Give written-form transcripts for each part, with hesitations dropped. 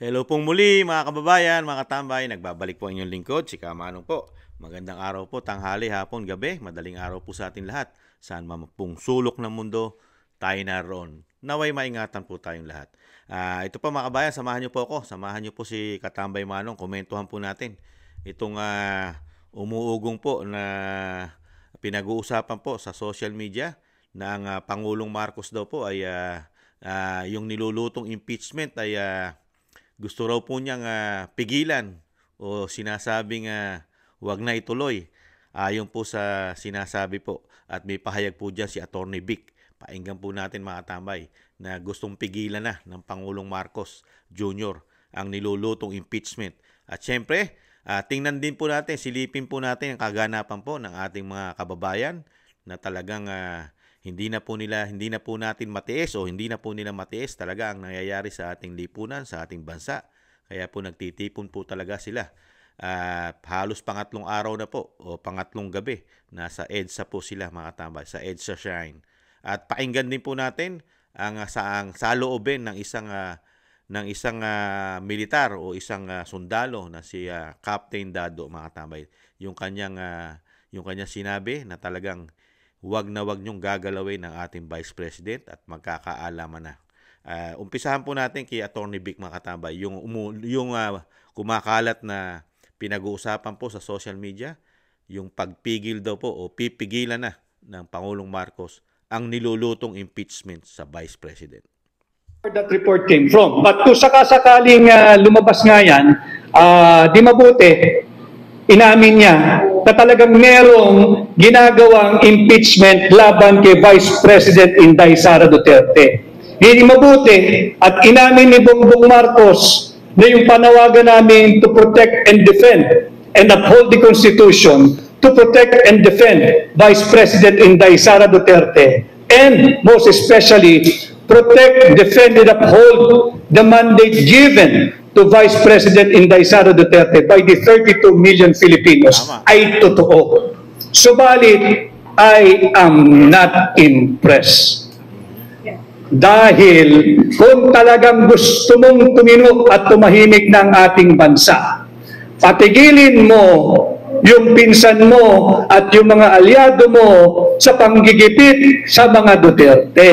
Hello pong muli mga kababayan, mga katambay. Nagbabalik po ang inyong lingkod, si Kamanong po. Magandang araw po, tanghali, hapon, gabi. Madaling araw po sa atin lahat. Saan man pong sulok ng mundo, tayo naroon. Naway maingatan po tayong lahat. Ito po mga kabayan, samahan niyo po ako. Samahan niyo po si Katambay Manong. Komentuhan po natin itong umuugong po na pinag-uusapan po sa social media na ang Pangulong Marcos daw po ay yung nilulutong impeachment ay gusto raw po niyang pigilan o sinasabing wag na ituloy. Ayon po sa sinasabi po at may pahayag po dyan si Attorney Vic. Painggan po natin mga tambay na gustong pigilan na ng Pangulong Marcos Jr. ang nilulutong impeachment. At syempre, tingnan din po natin, silipin po natin ang kaganapan po ng ating mga kababayan na talagang hindi na po natin matiis o hindi na po nila matiis talaga ang nangyayari sa ating lipunan, sa ating bansa. Kaya po nagtitipon po talaga sila. Halos pangatlong araw na po o pangatlong gabi nasa EDSA po sila mga tambay, sa EDSA Shrine. At painggan din po natin ang saloobin ng isang militar o isang sundalo na si Captain Dado mga tambay. Yung kanyang sinabi na talagang wag na wag niyong gagalawin ng ating Vice President at magkakaalaman na. Umpisahan po natin kay Attorney Vic mga katambay, yung kumakalat na pinag-uusapan po sa social media, yung pagpigil daw po o pipigilan na ng Pangulong Marcos ang nilulutong impeachment sa Vice President. That report came from. But kung sakasakaling lumabas nga yan, di mabuti, inamin niya na talagang merong ginagawang impeachment laban kay Vice President Inday Sara Duterte. Hindi mabuti at inamin ni Bongbong Marcos na yung panawagan namin to protect and defend and uphold the Constitution, to protect and defend Vice President Inday Sara Duterte, and most especially protect, defend, and uphold the mandate given to Vice President Inday Sara Duterte by the 32 million Filipinos ay totoo. Subalit, I am not impressed. Dahil kung talagang gusto mong tumino at tumahimik ng ating bansa, patigilin mo yung pinsan mo at yung mga alyado mo sa panggigipit sa mga Duterte,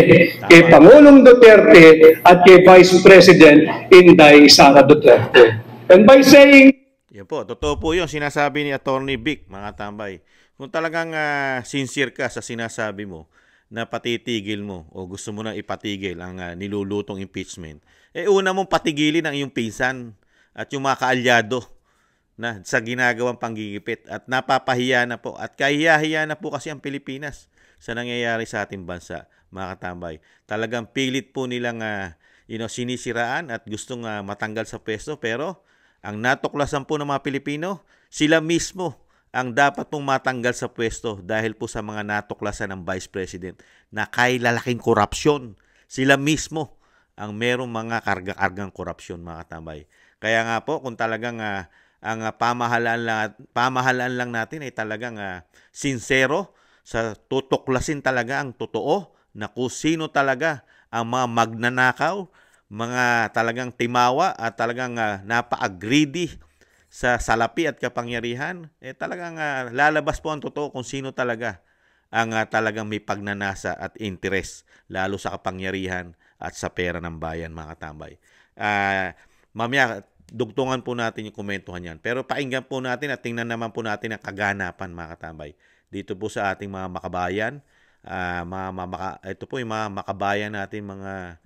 kay Pangulong Duterte at kay Vice President Inday Sara Duterte. And by saying... Yan po, totoo po yung sinasabi ni Attorney Vic, mga tambay. Kung talagang sincere ka sa sinasabi mo, na patitigil mo o gusto mo na ipatigil ang nilulutong impeachment, una mong patigilin ang iyong pinsan at yung mga kaalyado na sa ginagawang panggigipit at napapahiya na po at kahiya-hiya na po kasi ang Pilipinas sa nangyayari sa ating bansa, mga katambay. Talagang pilit po nilang sinisiraan at gustong matanggal sa pwesto, pero ang natuklasan po ng mga Pilipino, sila mismo ang dapat pong matanggal sa pwesto dahil po sa mga natuklasan ng Vice President na kay lalaking korupsyon. Sila mismo ang merong mga karga-kargang korupsyon, mga katambay. Kaya nga po, kung talagang ang pamahalaan lang natin ay talagang sincero sa tutuklasin talaga ang totoo na kung sino talaga ang mga magnanakaw, mga talagang timawa at talagang napaka-greedy sa salapi at kapangyarihan, talagang lalabas po ang totoo kung sino talaga ang talagang may pagnanasa at interes lalo sa kapangyarihan at sa pera ng bayan, mga katambay. Mamaya, dugtungan po natin yung komentuhan yan. Pero painggan po natin at tingnan naman po natin ang kaganapan, mga katambay. Dito po sa ating mga makabayan, ito po yung mga makabayan natin, mga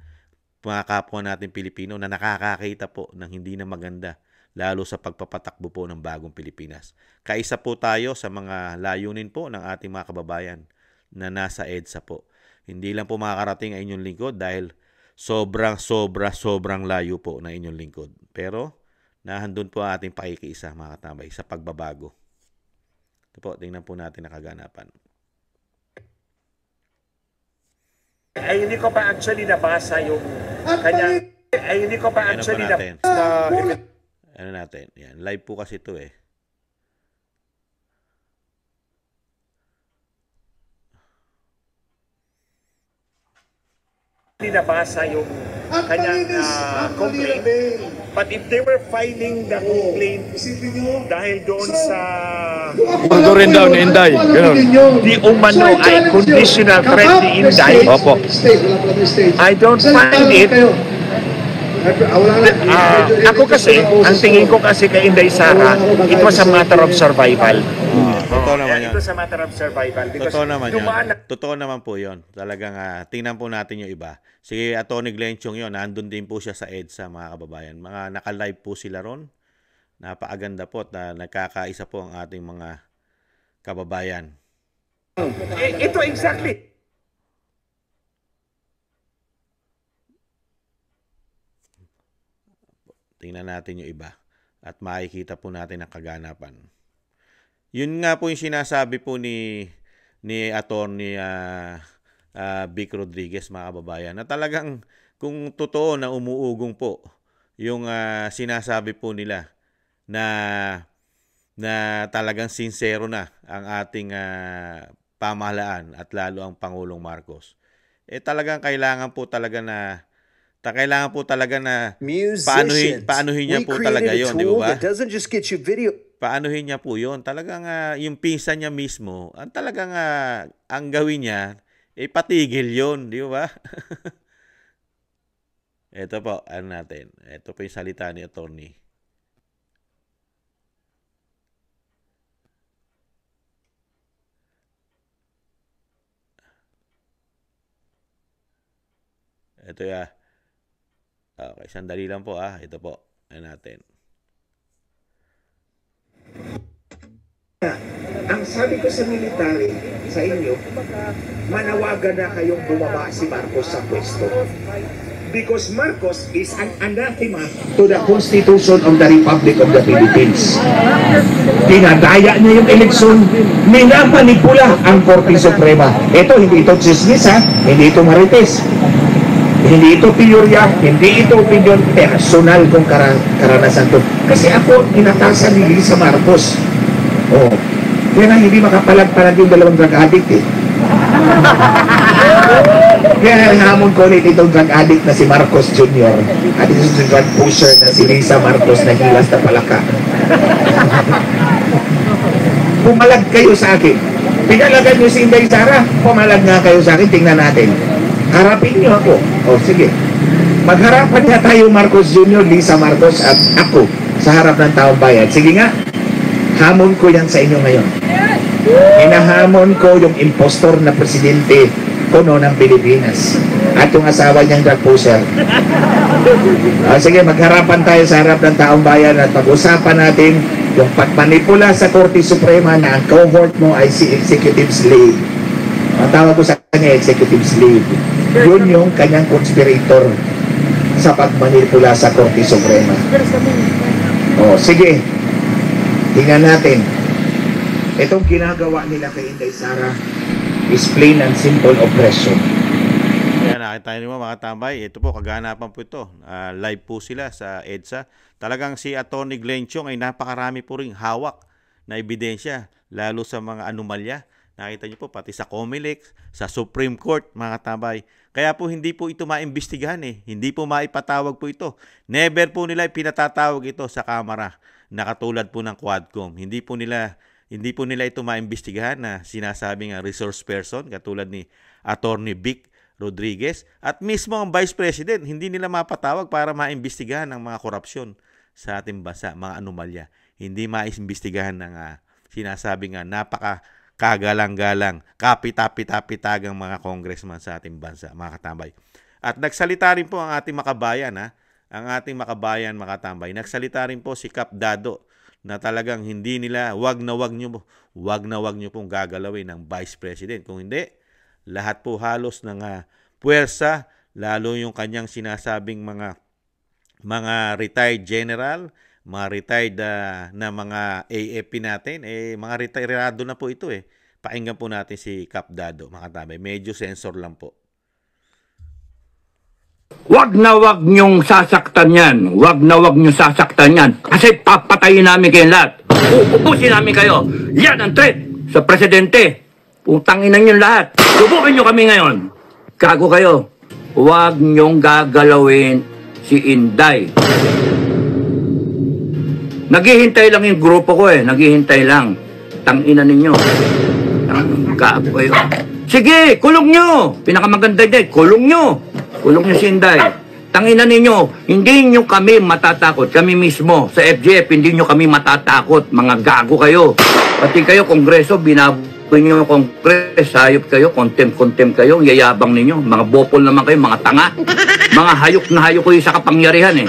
kapwa natin Pilipino na nakakakita po ng hindi na maganda, lalo sa pagpapatakbo po ng bagong Pilipinas. Kaisa po tayo sa mga layunin po ng ating mga kababayan na nasa EDSA po. Hindi lang po makakarating ang inyong lingkod dahil sobrang layo po na inyong lingkod. Pero nahandun po ang ating pakikiisa, mga katambay, sa pagbabago. Ito po, tingnan po natin ang kaganapan. Ay, hindi ko pa actually nabasa yung kanyang... Ay, hindi ko pa actually nabasa... Ano natin? Yan, live po kasi ito eh. nabasa yung kanyang complaint. But if they were filing the complaint dahil doon sa Ito rin daw ni Inday. Ganun. di umano ay conditional threat ni Inday, Opo. I don't find it. Ako kasi, ang tingin ko kasi kay Inday Sara, it was a matter of survival. Totoo naman yun. It was a matter of survival. Because Totoo naman yun. dumaan na- Totoo naman po yun. Talagang tingnan po natin yung iba. Si Atty. Glenchong yun, nandun din po siya sa EDSA, mga kababayan. Mga naka-live po sila ron. Napakaganda po at nagkakaisa po ang ating mga kababayan. Ito exactly. Tingnan natin yung iba. At makikita po natin ang kaganapan. Yun nga po yung sinasabi po ni Atty. Vic Rodriguez, mga kababayan, na talagang kung totoo na umuugong po yung sinasabi po nila na talagang sincero na ang ating pamahalaan at lalo ang Pangulong Marcos, talagang kailangan po talaga na paanohin niya po talaga yon, di ba? That doesn't just get you video. Paanohin niya po yon. Talagang yung pinsan niya mismo, ang talagang ang gawin niya, patigil yon, di ba? Ito po, ano natin. Ito po yung salita ni attorney. Ito ya. Okay, sandali lang po Ito po. Ano natin. Ang sabi ko sa military, sa inyo, manawagan na kayong bumaba si Marcos sa pwesto. Because Marcos is an anathema to the Constitution of the Republic of the Philippines. Dinadaya niya yung eleksyon, minamanipula ang Korte Suprema. Ito, hindi ito chismis hindi ito marites. Hindi ito teorya, hindi ito opinion, personal kong karanasan to. Kasi ako, inatasan ni Lisa Marcos. Kaya na hindi makapalag-palag yung dalawang drug addict Kaya nahamon ko ulit itong drug addict na si Marcos Jr. At ito si drug pusher na si Lisa Marcos na hilas na palaka. Pumalag kayo sa akin. Pinalagan nyo si Inday Sara, pumalag nga kayo sa akin, tingnan natin. Harapin nyo ako. Sige. Magharapan nga tayo, Marcos Jr., Lisa Marcos at ako sa harap ng taong bayan. Sige nga, hamon ko yan sa inyo ngayon. Inahamon ko yung impostor na presidente kuno ng Pilipinas at yung asawa niyang drug pusher. Sige, magharapan tayo sa harap ng taong bayan at pag-usapan natin yung pagmanipula sa Korte Suprema na ang cohort mo ay si executive slave. Ang tawag ko sa kanya, executive slave. Yun yung kanyang conspirator sa pagmanipula sa Korte Suprema. Sige. Tingnan natin. Itong ginagawa nila kay Inday Sara is plain and simple oppression. Yan, nakita niyo mga tambay. Ito po, kaganapan po ito. Live po sila sa EDSA. Talagang si Atty. Glenchong ay napakarami po ring hawak na ebidensya, lalo sa mga anomalya. Nakita niyo po, pati sa COMELEC, sa Supreme Court, mga tambay. Kaya po hindi po ito maimbestigahan Hindi po maipatawag po ito. Never po nila pinatatawag ito sa Kamara na katulad po ng Quadcom. Hindi po nila ito maimbestigahan na sinasabing resource person katulad ni Atty. Vic Rodriguez at mismo ang Vice President. Hindi nila mapatawag para maimbestigahan ng mga korupsyon sa ating bansa, mga anomalya. Hindi maimbestigahan ng sinasabing napaka-kagalang-galang, kapitapitagang mga congressman sa ating bansa, mga katambay. At nagsalita rin po ang ating makabayan, ang ating makabayan, mga katambay. Nagsalita rin po si Cap Dado na talagang hindi nila, wag na wag nyo pong gagalawin ng Vice President. Kung hindi, lahat po halos ng puwersa, lalo yung kanyang sinasabing mga retired general, mga retired na mga AFP natin, mga retirado na po ito Pakinggan po natin si Cap Dado, mga katambay. Medyo sensor lang po. Wag na wag niyong sasaktan yan. Wag na wag niyong sasaktan yan. Kasi papatayin namin kayo lahat. Uubusin namin kayo. Yan ang threat sa presidente. Putangin na niyo lahat. Subukin niyo kami ngayon. Gago kayo. huwag niyong gagalawin si Inday. Naghihintay lang yung grupo ko naghihintay lang. Tangina ninyo. Gago kayo. Sige, kulong nyo. Pinakamaganda dyan, kulong nyo. Kulong nyo si Inday. Tangina ninyo, hindi nyo kami matatakot. Kami mismo, sa FGF, hindi nyo kami matatakot. Mga gago kayo. Pati kayo, Kongreso, binaboy nyo yung Kongres, hayop kayo, contempt kayo, yayabang ninyo. Mga bopol naman kayo, mga tanga. Mga hayok na hayok kayo sa kapangyarihan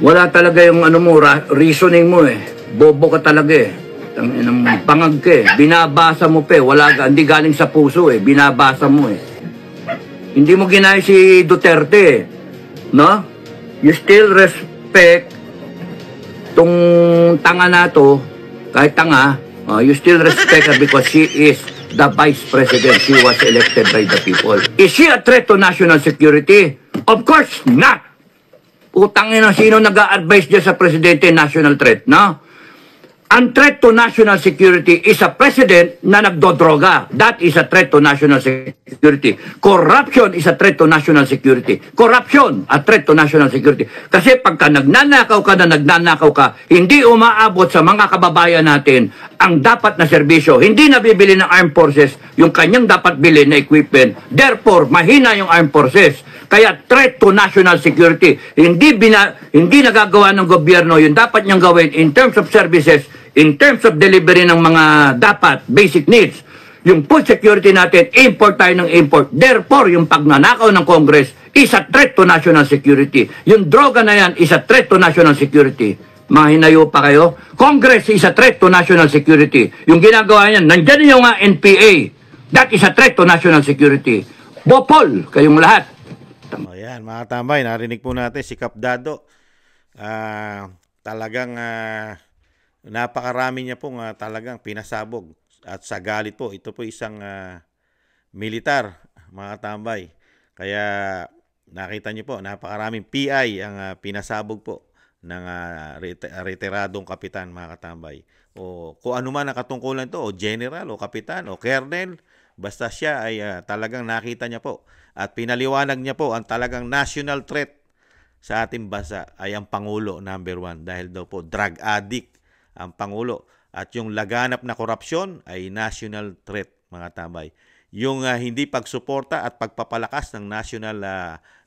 Wala talaga yung ano mo, reasoning mo Bobo ka talaga Pangag ka Binabasa mo wala ka, hindi galing sa puso binabasa mo Hindi mo ginaya si Duterte no? You still respect tong tanga na to, kahit tanga, you still respect her because she is the vice president. She was elected by the people. Is she a threat to national security? Of course not! Utangin na sino nag-a-advise dyan sa presidente national threat, no? Ang threat to national security is a president na nagdodroga. That is a threat to national security. Corruption is a threat to national security. Corruption, a threat to national security. Kasi pagka nagnanakaw ka, hindi umaabot sa mga kababayan natin ang dapat na serbisyo. Hindi nabibili ng armed forces yung kanyang dapat bilhin na equipment. Therefore, mahina yung armed forces. Kaya threat to national security. Hindi nagagawa ng gobyerno yung dapat niyang gawin in terms of services, in terms of delivery ng mga dapat, basic needs. Yung food security natin, import tayo ng import. Therefore, yung pagnanakaw ng Congress is a threat to national security. Yung droga na yan is a threat to national security. Mga hinayo pa kayo? Congress is a threat to national security. Yung ginagawa niyan, nandyan yung NPA. That is a threat to national security. Bopol, kayong lahat. Ayan, mga tambay, narinig po natin si Kap Dado. Talagang napakarami niya pong talagang pinasabog. At sa galit po, ito po isang militar, mga tambay. Kaya nakita niyo po, napakaraming PI ang pinasabog po ng retiradong kapitan, mga katambay. O kung ano man ang katungkulan to, o general, o kapitan, o colonel, basta siya ay talagang nakita niya po. At pinaliwanag niya po ang talagang national threat sa ating bansa ay ang Pangulo number 1 dahil daw po drug addict ang Pangulo. At yung laganap na korupsyon ay national threat, mga tambay. Yung hindi pagsuporta at pagpapalakas ng national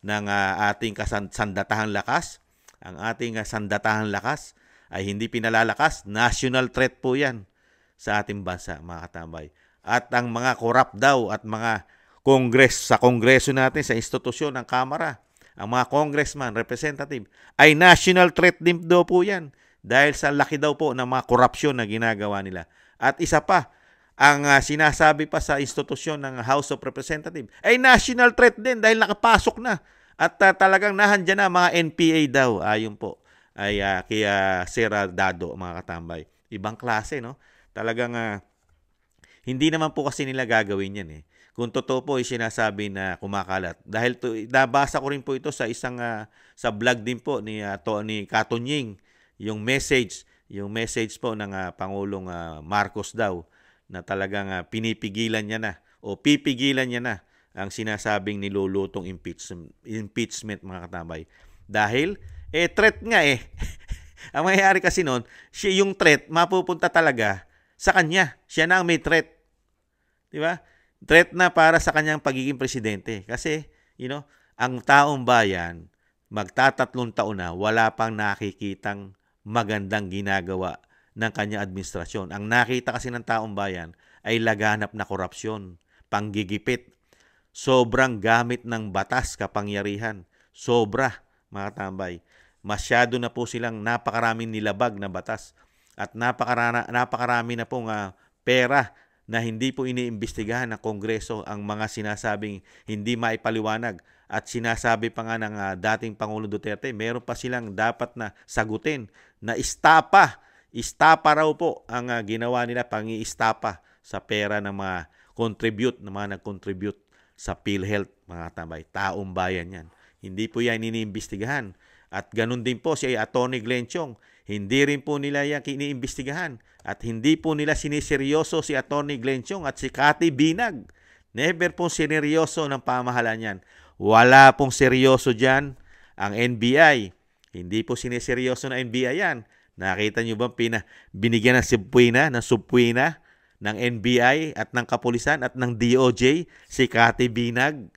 ng ating sandatahang lakas, ang ating sandatahang lakas ay hindi pinalalakas, national threat po yan sa ating bansa, mga katambay. At ang mga corrupt daw at mga sa kongreso natin, sa institusyon ng Kamara, ang mga congressman, representative, ay national threat din daw po yan dahil sa laki daw po ng mga korupsyon na ginagawa nila. At isa pa, ang sinasabi pa sa institusyon ng House of Representatives ay national threat din dahil nakapasok na. At talagang nahandyan na mga NPA daw, ayon po, ay kaya Sir Dado, mga katambay. Ibang klase, no? Talagang hindi naman po kasi nila gagawin yan Kung totoo po ay sinasabi na kumakalat. Dahil nabasa ko rin po ito sa isang sa vlog din po ni Katonying, yung message po ng Pangulong Marcos daw na talagang pinipigilan niya na o pipigilan niya na ang sinasabing nilulutong impeachment, mga katambay. Dahil threat nga Ang mangyayari kasi noon, yung threat mapupunta talaga sa kanya. Siya na ang may threat. 'Di ba? Threat na para sa kanyang pagiging presidente. Kasi, ang taong bayan, magtatatlong taon na, wala pang nakikitang magandang ginagawa ng kanyang administrasyon. Ang nakita kasi ng taong bayan ay laganap na korupsyon, panggigipit, sobrang gamit ng batas, kapangyarihan. Sobra, mga tambay. Masyado na po silang napakaraming nilabag na batas at napakarami na pong pera na hindi po iniimbestigahan ng Kongreso ang mga sinasabing hindi maipaliwanag. At sinasabi pa nga ng dating Pangulong Duterte, meron pa silang dapat na sagutin na istapa. Istapa raw po ang ginawa nila, pang-iistapa sa pera ng mga nag-contribute sa PhilHealth, mga tambay. Taong bayan yan. Hindi po yan iniimbestigahan. At ganun din po si Atty. Glenn Chong. Hindi rin po nila yan iniimbestigahan. At hindi po nila siniseryoso si Atty. Glenn Chong at si Cathy Binag. Never po sineryoso ng pamahalaan yan. Wala pong seryoso dyan ang NBI. Hindi po sineseryoso na NBI yan. Nakita nyo ba binigyan ng subpoena ng NBI at ng kapulisan at ng DOJ si Cathy Binag,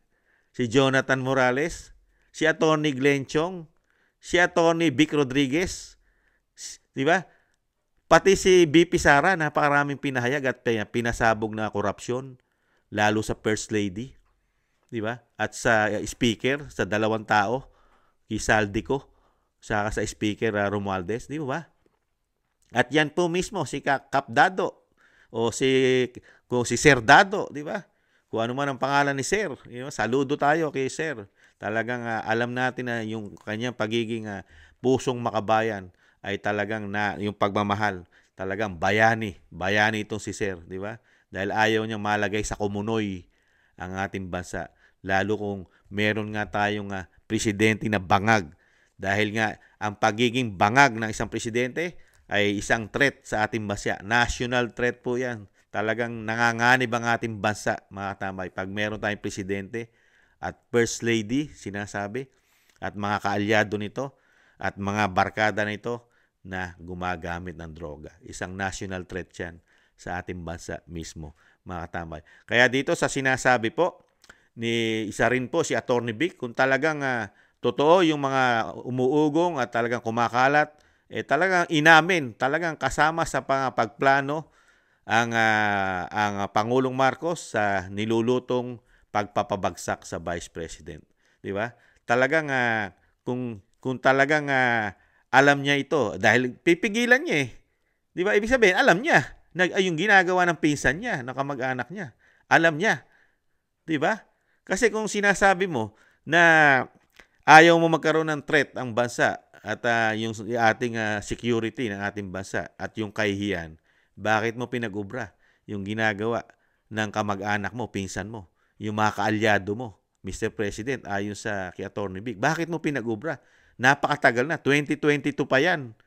si Jonathan Morales, si Atty. Glenn Chong, si Atty. Vic Rodriguez, di ba? Pati si BP Sara, napakaraming pinahayag at pinasabog na korupsyon, lalo sa First Lady, di ba? At sa speaker, sa dalawang tao, kay Saldico, saka sa speaker Romualdez, di ba? At yan po mismo si Kap Dado o si Sir Dado, di ba? Kung ano man ang pangalan ni Sir, saludo tayo kay Sir. Talagang alam natin na yung kanyang pagiging pusong makabayan ay talagang yung pagmamahal, talagang bayani itong si Sir, di ba? Dahil ayaw niyang malagay sa kumunoy ang ating bansa, lalo kung meron nga tayong presidente na bangag. Dahil nga ang pagiging bangag ng isang presidente ay isang threat sa ating bansa. National threat po yan. Talagang nanganganib ang ating bansa, mga katambay. Pag meron tayong presidente at First Lady, sinasabi, at mga kaalyado nito, at mga barkada nito na gumagamit ng droga. Isang national threat yan sa ating bansa mismo, mga katambay. Kaya dito sa sinasabi po, isa rin po si Atty. Vic, kung talagang totoo yung mga umuugong at talagang kumakalat, talagang inamin, talagang kasama sa pagplano ang Pangulong Marcos sa nilulutong pagpapabagsak sa Vice President, di ba? Talagang kung talagang alam niya ito, dahil pipigilan niya eh. Di ba? Ibig sabihin, alam niya yung ginagawa ng pinsan niya, ng kamag-anak niya. Alam niya. Di ba? Kasi kung sinasabi mo na ayaw mo magkaroon ng threat ang bansa at yung ating security ng ating bansa at yung kahihiyan, bakit mo pinag-ubra yung ginagawa ng kamag-anak mo, pinsan mo, yung mga kaalyado mo, Mr. President, ayon sa kay Atty. Vic? Bakit mo pinag-ubra? Napakatagal na, 2022 pa yan.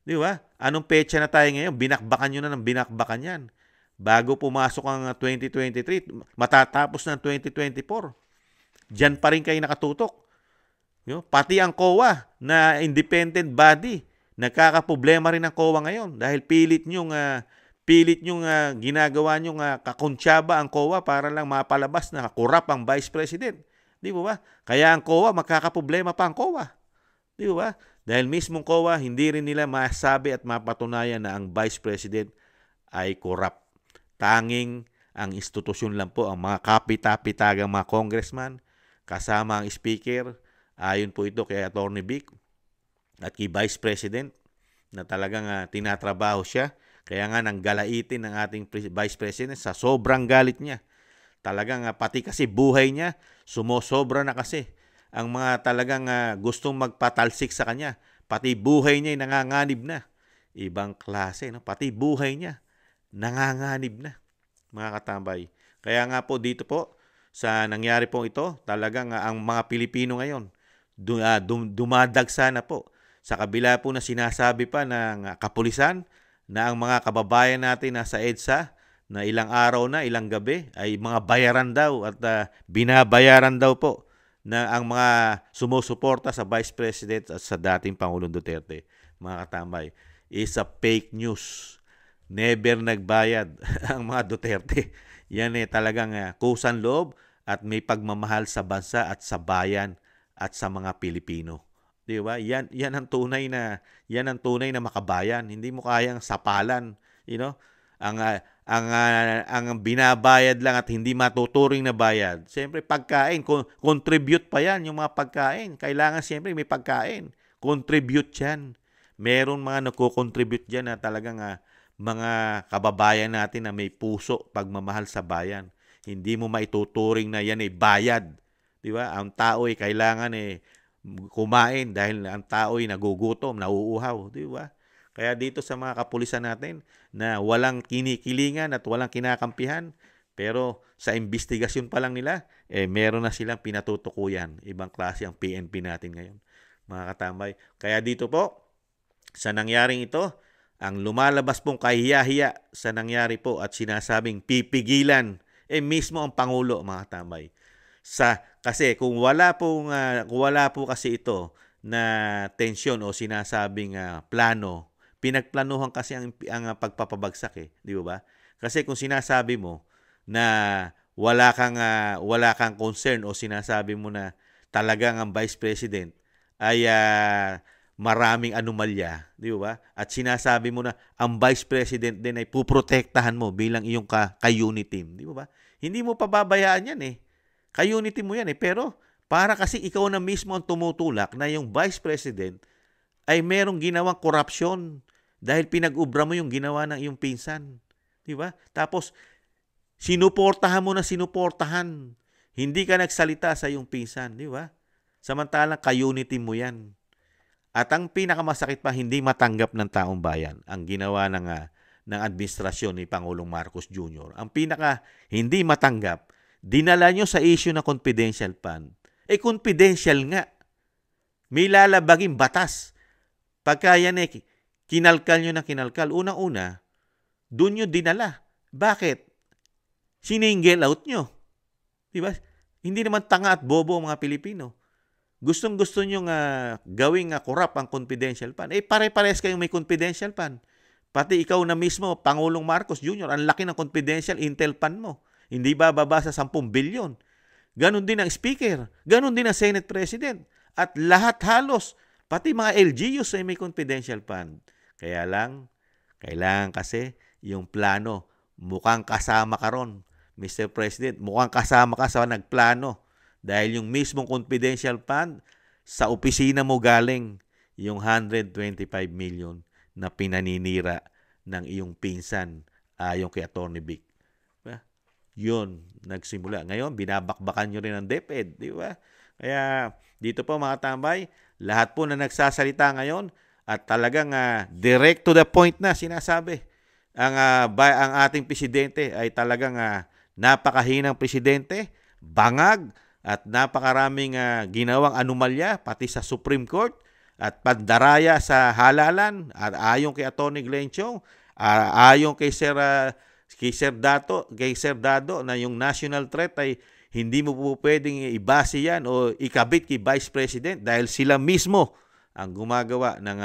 Di ba? Anong petsa na tayo ngayon? Binakbakan nyo na ng binakbakan yan. Bago pumasok ang 2023, matatapos ng 2024. Diyan pa rin kayo nakatutok. Pati ang COA na independent body, nagkakaproblema rin ang COA ngayon dahil pilit nyong ginagawa nyong kakuntsaba ang COA para lang mapalabas na kurap ang Vice President. Di ba? Kaya ang COA, magkakaproblema pa ang COA. Di ba? Dahil mismong COA, hindi rin nila masabi at mapatunayan na ang Vice President ay kurap. Tanging ang institusyon lang po, ang mga kapita-pitagang mga congressman, kasama ang speaker. Ayon po ito kay Atty. Vic at kay Vice President na talagang tinatrabaho siya. Kaya nga nang galaitin ng ating Vice President sa sobrang galit niya. Talagang pati kasi buhay niya, sumosobra na kasi. Ang mga talagang gustong magpatalsik sa kanya. Pati buhay niya ay nanganganib na. Ibang klase, no? Pati buhay niya nanganganib na, mga katambay. Kaya nga po dito po, sa nangyari po ito, talagang ang mga Pilipino ngayon, dumadagsa na po. Sa kabila po na sinasabi pa ng kapulisan na ang mga kababayan natin nasa EDSA na ilang araw na, ilang gabi ay mga bayaran daw at binabayaran daw po na ang mga sumusuporta sa Vice President at sa dating Pangulong Duterte, mga katambay, is a fake news. Never nagbayad ang mga Duterte. Yan talagang kusang loob at may pagmamahal sa bansa at sa bayan at sa mga Pilipino. 'Di ba? Yan ang tunay na makabayan. Hindi mo kayang sapalan, ang binabayad lang at hindi matuturing na bayad. Siyempre pagkain, contribute pa 'yan yung mga pagkain. Kailangan siyempre may pagkain. Contribute 'yan. Meron mga nagko-contribute diyan na talagang mga kababayan natin na may puso, pagmamahal sa bayan. Hindi mo maituturing na yan ay bayad. Di ba? Ang tao ay kailangan kumain dahil ang tao ay nagugutom, nauuhaw. Di ba? Kaya dito sa mga kapulisan natin na walang kinikilingan at walang kinakampihan, pero sa investigasyon pa lang nila, meron na silang pinatutukuyan. Ibang klase ang PNP natin ngayon, mga katambay. Kaya dito po, sa nangyaring ito, ang lumalabas pong kahiya-hiya sa nangyari po at sinasabing pipigilan, mismo ang Pangulo, mga katambay. Sa Kasi kung wala po kasi ito na tensyon o sinasabing plano, pinagplanuhan kasi ang pagpapabagsak di ba? Kasi kung sinasabi mo na wala kang concern o sinasabi mo na talagang ang Vice President ay maraming anomalya, di ba? At sinasabi mo na ang Vice President din ay puprotektahan mo bilang iyong ka-unit team, di ba? Hindi mo pababayaan yan Ka-unity mo yan pero para kasi ikaw na mismo ang tumutulak na yung Vice President ay merong ginawang korupsyon dahil pinag-ubra mo yung ginawa ng iyong pinsan. Di ba? Tapos, sinuportahan mo na sinuportahan. Hindi ka nagsalita sa iyong pinsan. Di ba? Samantalang ka-unity mo yan. At ang pinakamasakit pa, hindi matanggap ng taong bayan ang ginawa ng administrasyon ni Pangulong Marcos Jr. Ang pinaka hindi matanggap, dinala nyo sa issue na confidential fund. Confidential nga. May lalabaging batas. Pagka yan kinalkal nyo na kinalkal. Unang-una, doon nyo dinala. Bakit? Siningle out nyo. Diba? Hindi naman tanga at bobo ang mga Pilipino. Gustong-gusto nyo gawing corrupt ang confidential fund. Pare-pares kayong may confidential fund. Pati ikaw na mismo, Pangulong Marcos Jr., ang laki ng confidential intel fund mo. Hindi ba baba sa 10 bilyon? Ganon din ang speaker. Ganon din ang Senate President. At lahat halos, pati mga LGUs ay may confidential fund. Kaya lang, kailangan kasi yung plano, mukhang kasama ka ron. Mr. President, mukhang kasama ka sa nagplano. Dahil yung mismong confidential fund, sa opisina mo galing yung 125 million na pinaninira ng iyong pinsan ayon kay Atty. Vic. Yun, nagsimula. Ngayon, binabakbakan nyo rin ang DepEd, di ba? Kaya dito po mga tambay, lahat po na nagsasalita ngayon at talagang direct to the point na sinasabi. Ang ating presidente ay talagang napakahinang presidente, bangag, at napakaraming ginawang anomalya pati sa Supreme Court at pandaraya sa halalan at ayon kay Atty. Glenn Chong, ayon kay Sir Dado na yung national threat ay hindi mo po pwedeng ibase yan o ikabit kay Vice President dahil sila mismo ang gumagawa ng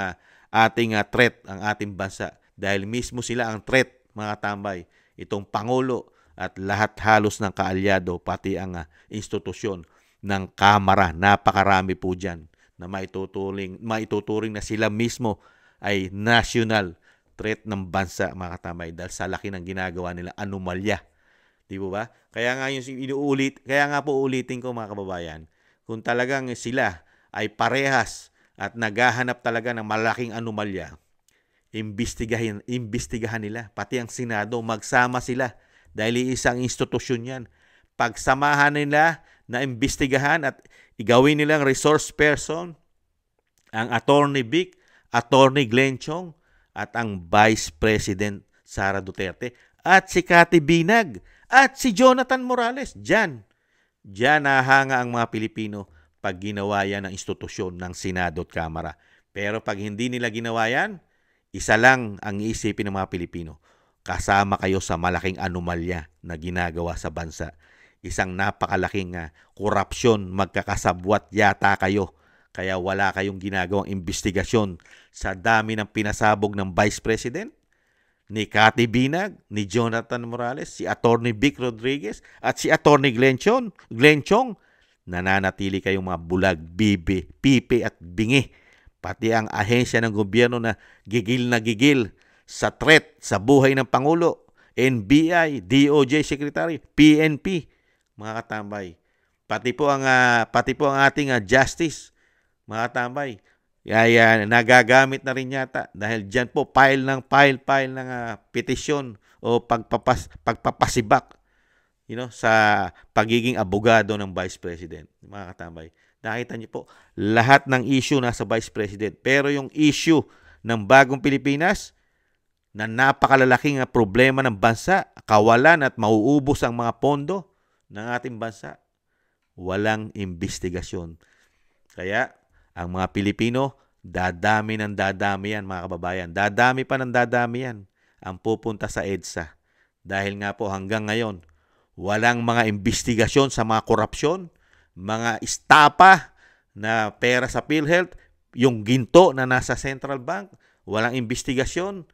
ating threat, ang ating bansa. Dahil mismo sila ang threat, mga tambay. Itong Pangulo at lahat halos ng kaalyado, pati ang institusyon ng Kamara. Napakarami po dyan na maituturing na sila mismo ay national threat ng bansa, mga katamay, dahil sa laki ng ginagawa nila anomalya. Di ba? Kaya nga po ulitin ko, mga kababayan, kung talagang sila ay parehas at naghahanap talaga ng malaking anomalya, imbestigahan nila. Pati ang Senado, magsama sila dahil isang institusyon yan. Pagsamahan nila na imbestigahan at igawin nilang resource person ang Atty. Vic, Atty. Glenn Chong, at ang Vice President Sara Duterte, at si Cathy Binag, at si Jonathan Morales. Diyan nahanga ang mga Pilipino pag ginawa yan ng institusyon ng Senado at Kamara. Pero pag hindi nila ginawa yan, isa lang ang iisipin ng mga Pilipino. Kasama kayo sa malaking anomalya na ginagawa sa bansa. Isang napakalaking korupsyon, magkakasabwat yata kayo. Kaya wala kayong ginagawang investigasyon sa dami ng pinasabog ng Vice President, ni Cathy Binag, ni Jonathan Morales, si Atty. Vic Rodriguez, at si Atty. Glenn Chong. Nananatili kayong mga bulag, bibi, pipi at bingi. Pati ang ahensya ng gobyerno na gigil sa threat sa buhay ng Pangulo, NBI, DOJ Secretary, PNP, mga katambay. Pati po ang ating justice, mga katambay, ay nagagamit na rin yata dahil dyan po file ng petisyon o pagpapasibak sa pagiging abogado ng Vice President, mga katambay. Nakita niyo po, lahat ng issue nasa Vice President. Pero yung issue ng bagong Pilipinas, na napakalalaking problema ng bansa, kawalan at mauubos ang mga pondo ng ating bansa, walang investigasyon. Kaya, ang mga Pilipino, dadami yan, mga kababayan. Dadami pa ng dadami yan ang pupunta sa EDSA. Dahil nga po hanggang ngayon, walang mga investigasyon sa mga korupsyon, mga istapa na pera sa PhilHealth, yung ginto na nasa Central Bank, walang investigasyon.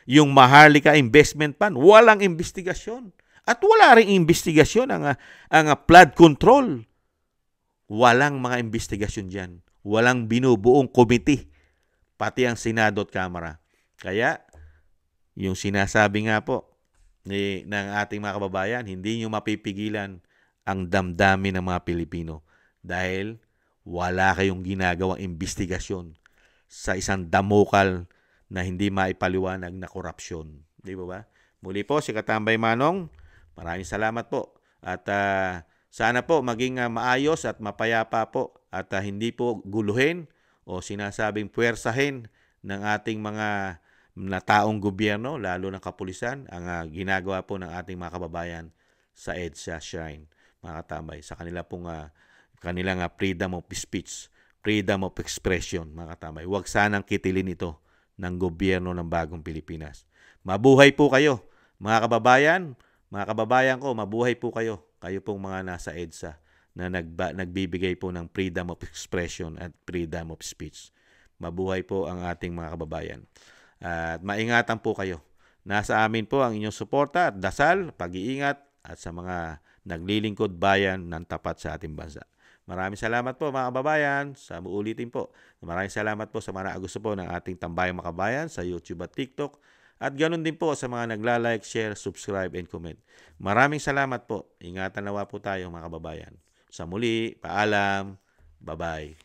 Yung Maharlika Investment Fund, walang investigasyon. At wala ring investigasyon ang flood control. Walang mga investigasyon dyan. Walang binubuong committee, pati ang Senado at Kamara. Kaya, yung sinasabi nga po ng ating mga kababayan, hindi nyo mapipigilan ang damdamin ng mga Pilipino dahil wala kayong ginagawang investigasyon sa isang damukal na hindi maipaliwanag na korupsyon. Di ba? Muli po, si Katambay Manong, maraming salamat po. At sana po maging maayos at mapayapa po at hindi po guluhin o sinasabing puwersahin ng ating mga na taong gobyerno, lalo ng kapulisan, ang ginagawa po ng ating mga kababayan sa EDSA Shrine, mga katambay, sa kanila pong kanilang freedom of speech, freedom of expression, mga katambay. Huwag sanang kitilin ito ng gobyerno ng bagong Pilipinas. Mabuhay po kayo, mga kababayan ko, mabuhay po kayo. Kayo pong mga nasa EDSA na nagbibigay po ng freedom of expression at freedom of speech. Mabuhay po ang ating mga kababayan. At maingatan po kayo. Nasa amin po ang inyong suporta at dasal, pag-iingat at sa mga naglilingkod bayan ng tapat sa ating bansa. Maraming salamat po mga kababayan. Sa uulitin po. Maraming salamat po sa mga gusto po ng ating Tambayang Makabayan sa YouTube at TikTok. At ganoon din po sa mga nagla-like, share, subscribe, and comment. Maraming salamat po. Ingatan nawa po tayo mga kababayan. Sa muli, paalam. Bye-bye.